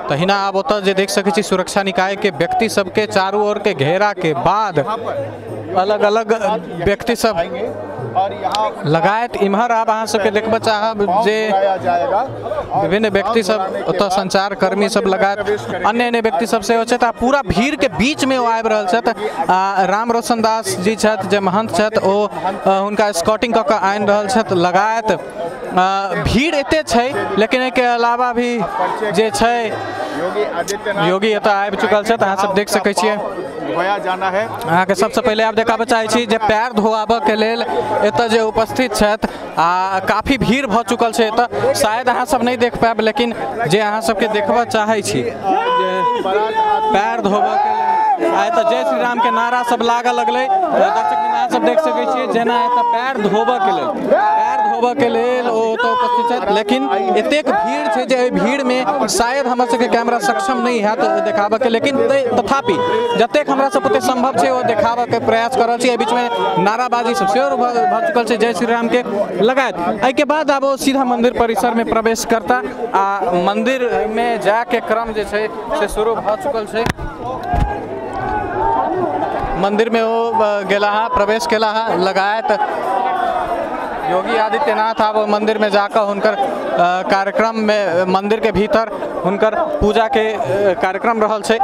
तो हिना आप ओत जे देख सके छी सुरक्षा निकाय के व्यक्ति सबके चारों ओर के घेरा के बाद अलग अलग व्यक्ति सब लगायत इम्हर आप अहाँ सबके देखबा चाहब जे विभिन्न व्यक्ति सब ओत संचार कर्मी सब लगायत अन्य अन्य व्यक्ति सब से छथि। पूरा भीड़ के बीच में आबि रहल छथि। राम रोशन दास जी छथि जे महंत छथि ओ हुनका स्कॉटिंग कऽ के आनि रहल छथि। लगायत भीड़ एते छै लेकिन एके अलावा भी जे छै योगी एतऽ आबि चुकल छथि। अहाँ सब देख सकै छियै धोया जाना है। अहाँ के सबसे पहले आप देखाबऽ चाहै छी जे पैर धोआबऽ के लेल एतऽ जे उपस्थित छथि काफी भीड़ भऽ चुकल छै एतऽ। शायद अहाँ सब नहीं देख पाएब लेकिन जे अहाँ सबके देखबऽ चाहै छी जे पैर धोबऽ के लेल एतऽ जय श्री राम के नारा सब लागऽ लगलै। दर्शक अहाँ सब देख सकै छियै जेना एतऽ पैर धोबऽ के लेल ओ ओतऽ उपस्थित छथि। लेकिन एतेक भीड़ छै जे भीड़ में शायद हमरा सबके कैमरा सक्षम नहीं हैत देखाबऽ के, लेकिन तथापि जतेक हमरा सब ओते संभव छै ओ देखाबऽ के प्रयास कर रहल छी। एहि बीच में नाराबाजी सब सेहो भऽ चुकल छै जय श्री राम के लगायत। एहि के बाद आब ओ सीधा मंदिर परिसर में प्रवेश करता आ मंदिर में जाए के क्रम जे छै से शुरू भऽ चुकल छै। मंदिर में वो गेला प्रवेश केला लगायत योगी आदित्यनाथ आब मंदिर में जाकर हुनकर कार्यक्रम में मंदिर के भीतर हुनकर पूजा के कार्यक्रम रहल छै।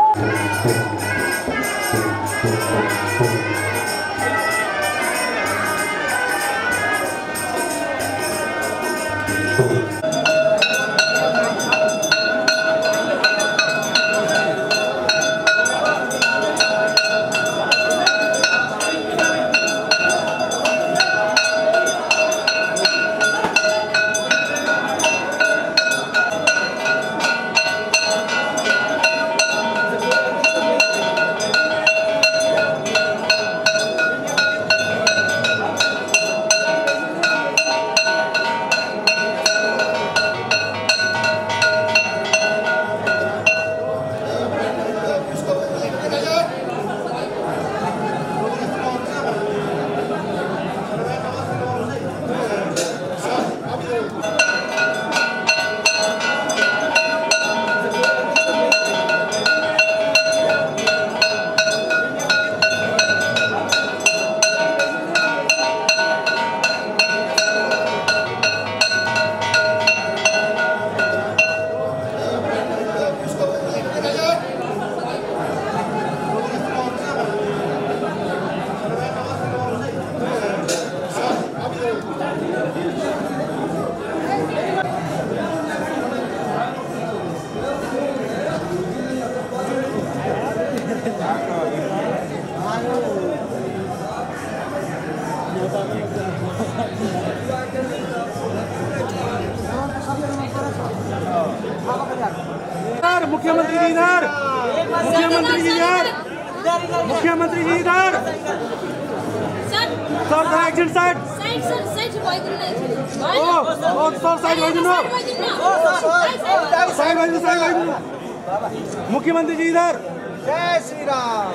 मुख्यमंत्री जी इधर, मुख्यमंत्री जी इधर, मुख्यमंत्री जी इधर। Sir action side sir side मुख्यमंत्री जी इधर। जय श्री राम।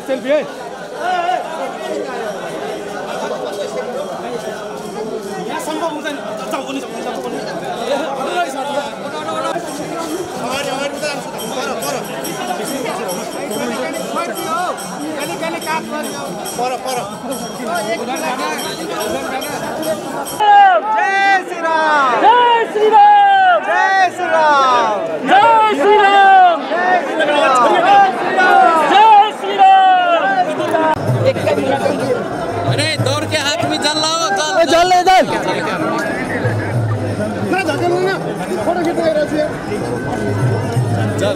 सेल्फी है यहाँ संभव हुँदैन जाऊ पनि सक्दैन पर जय श्री राम। जय श्री राम। जय श्री राम। जय श्री राम। जय श्री राम। अरे दौड़ के हाथ में जल लाओ जल ले जल फोटो खींच रहे थे चल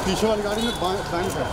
पीछे वाली गाड़ी में बैंक है।